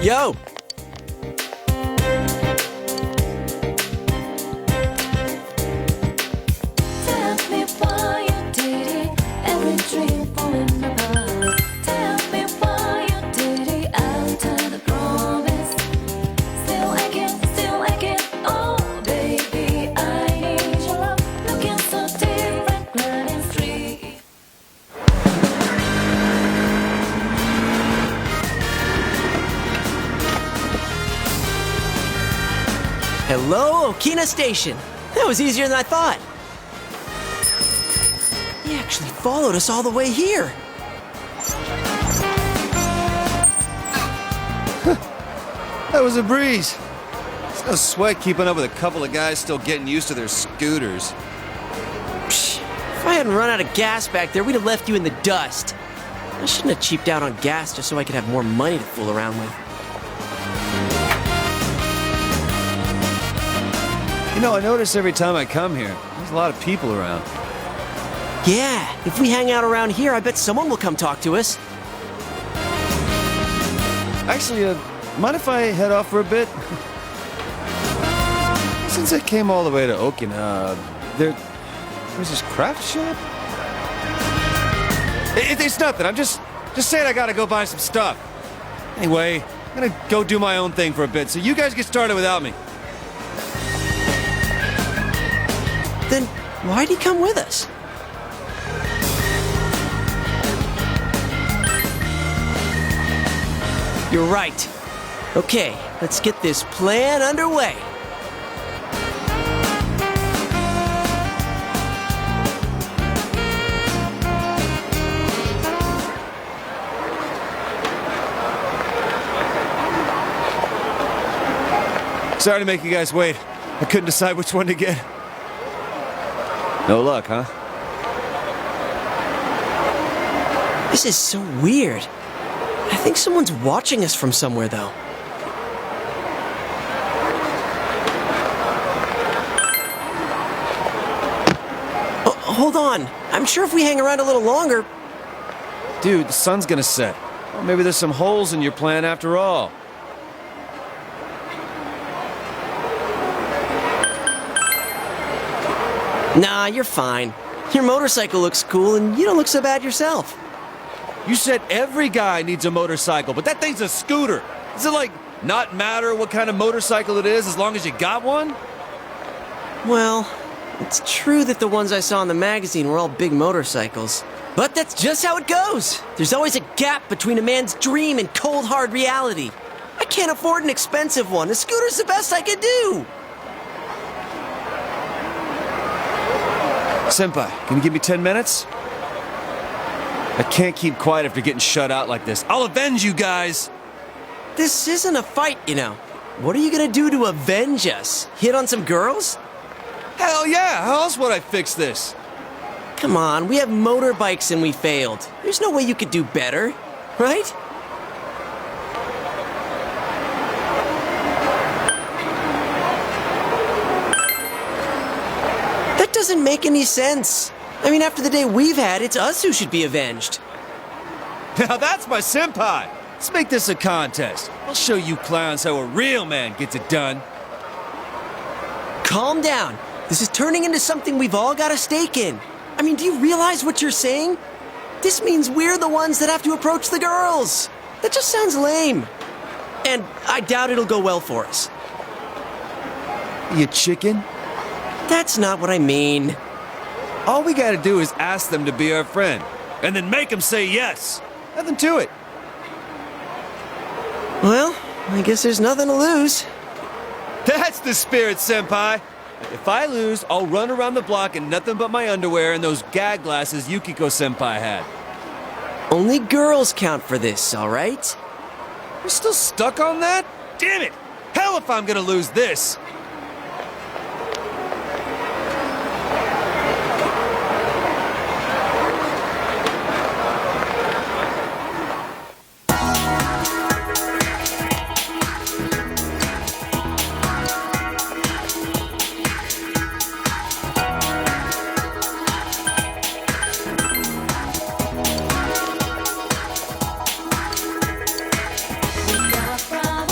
Yo! Tell me why you did it, every dream falling apart. Tell me why you did it after the promise. Still aching, oh baby, I need your love. Looking so different, running street. Hello, Okina Station! That was easier than I thought. He actually followed us all the way here. That was a breeze. It's no sweat keeping up with a couple of guys still getting used to their scooters. Psh, if I hadn't run out of gas back there, we'd have left you in the dust. I shouldn't have cheaped out on gas just so I could have more money to fool around with. You know, I notice every time I come here, there's a lot of people around. Yeah, if we hang out around here, I bet someone will come talk to us. Actually, mind if I head off for a bit? Since I came all the way to Okina, there's this craft shop? It's nothing, I'm just saying I gotta go buy some stuff. Anyway, I'm gonna go do my own thing for a bit, so you guys get started without me. Then why'd he come with us? You're right. Okay, let's get this plan underway. Sorry to make you guys wait. I couldn't decide which one to get. No luck, huh? This is so weird. I think someone's watching us from somewhere, though. Oh, hold on. I'm sure if we hang around a little longer... Dude, the sun's gonna set. Well, maybe there's some holes in your plan after all. Nah, you're fine. Your motorcycle looks cool, and you don't look so bad yourself. You said every guy needs a motorcycle, but that thing's a scooter. Does it, like, not matter what kind of motorcycle it is as long as you got one? Well, it's true that the ones I saw in the magazine were all big motorcycles. But that's just how it goes. There's always a gap between a man's dream and cold, hard reality. I can't afford an expensive one. A scooter's the best I could do. Senpai, can you give me 10 minutes? I can't keep quiet after getting shut out like this. I'll avenge you guys! This isn't a fight, you know. What are you gonna do to avenge us? Hit on some girls? Hell yeah! How else would I fix this? Come on, we have motorbikes and we failed. There's no way you could do better, right? That doesn't make any sense. I mean, after the day we've had, it's us who should be avenged. Now that's my senpai! Let's make this a contest. I'll show you clowns how a real man gets it done. Calm down. This is turning into something we've all got a stake in. I mean, do you realize what you're saying? This means we're the ones that have to approach the girls. That just sounds lame. And I doubt it'll go well for us. You chicken? That's not what I mean. All we gotta do is ask them to be our friend, and then make them say yes. Nothing to it. Well, I guess there's nothing to lose. That's the spirit, senpai. If I lose, I'll run around the block in nothing but my underwear and those gag glasses Yukiko-senpai had. Only girls count for this, all right? You're still stuck on that? Damn it! Hell if I'm gonna lose this! We got a problem.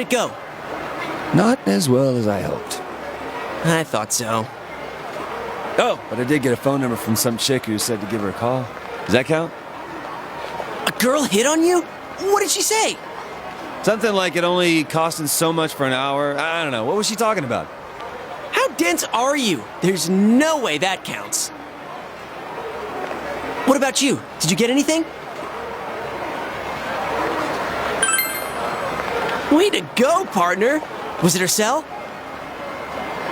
it go? Not as well as I hoped. I thought so. Oh, but I did get a phone number from some chick who said to give her a call. Does that count? A girl hit on you? What did she say? Something like it only costing so much for an hour. I don't know. What was she talking about? How dense are you? There's no way that counts. What about you? Did you get anything? Way to go, partner. Was it her cell?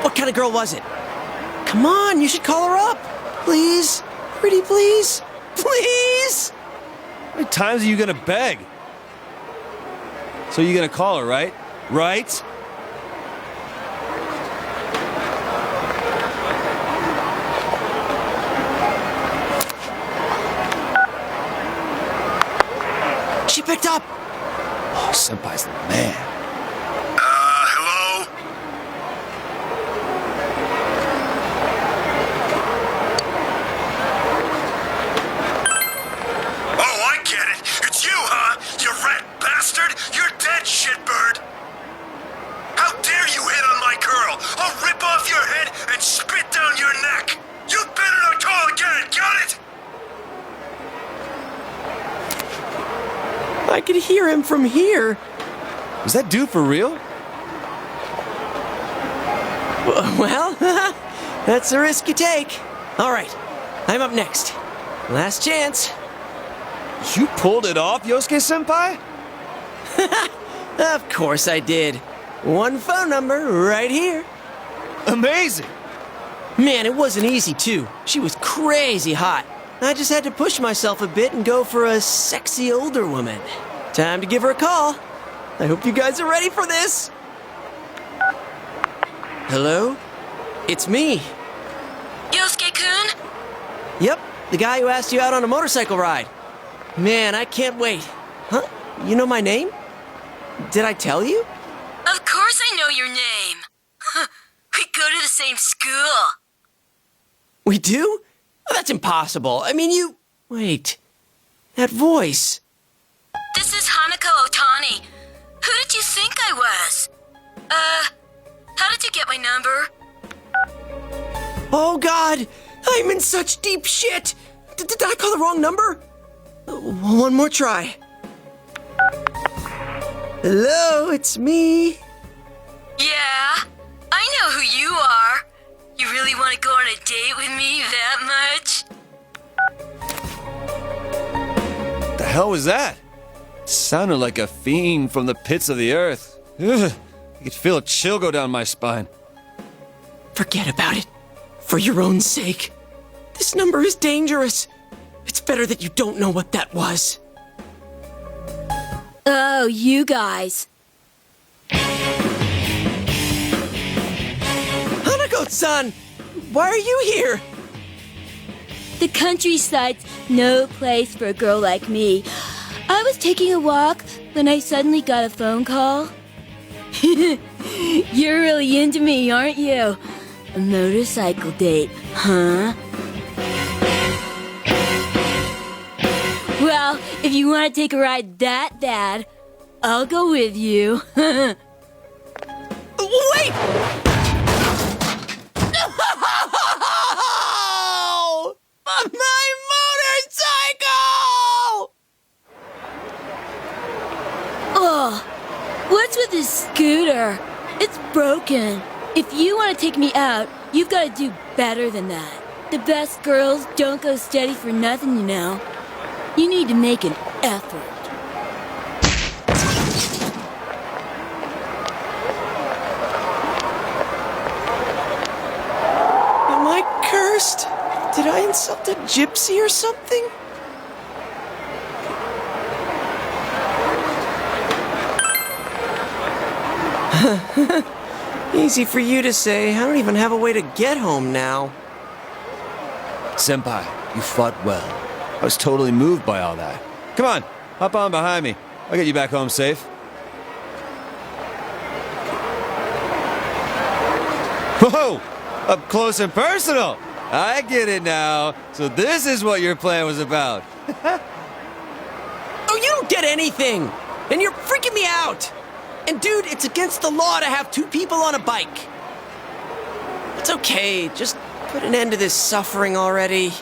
What kind of girl was it? Come on, you should call her up. Please. Pretty please. Please. How many times are you gonna beg? So you're gonna call her, right? Right? She picked up. Oh, Senpai's the man. Hello? Oh, I get it. It's you, huh? You rat bastard! You're dead, shitbird! How dare you hit on my girl? I'll rip off your head and spit down your neck! You better not call again, got it? I could hear him from here. Was that dude for real? Well, that's the risk you take. All right, I'm up next. Last chance. You pulled it off, Yosuke-senpai? Of course I did. One phone number right here. Amazing! Man, it wasn't easy, too. She was crazy hot. I just had to push myself a bit and go for a sexy older woman. Time to give her a call. I hope you guys are ready for this. Hello? It's me. Yosuke-kun? Yep, the guy who asked you out on a motorcycle ride. Man, I can't wait. Huh? You know my name? Did I tell you? Of course I know your name. We go to the same school. We do? Oh, that's impossible. I mean, you... Wait. That voice. This is Hanako Otani. Who did you think I was? How did you get my number? Oh, God! I'm in such deep shit! Did I call the wrong number? One more try. Hello, it's me. Yeah, I know who you are. You really want to go on a date with me that much? The hell was that? It sounded like a fiend from the pits of the earth. Ugh, I could feel a chill go down my spine. Forget about it. For your own sake. This number is dangerous. It's better that you don't know what that was. Oh, you guys. Hanako-san! Why are you here? The countryside's no place for a girl like me. I was taking a walk when I suddenly got a phone call. You're really into me, aren't you? A motorcycle date, huh? Well, if you want to take a ride that bad, I'll go with you. Wait! No! My motorcycle! Oh, what's with this scooter? It's broken. If you want to take me out, you've got to do better than that. The best girls don't go steady for nothing, you know. You need to make an effort. Am I cursed? Did I insult a gypsy or something? Easy for you to say. I don't even have a way to get home now. Senpai, you fought well. I was totally moved by all that. Come on, hop on behind me. I'll get you back home safe. Whoa! Up close and personal! I get it now. So this is what your plan was about. Oh, you don't get anything! And you're freaking me out! And dude, it's against the law to have 2 people on a bike. It's okay, just put an end to this suffering already.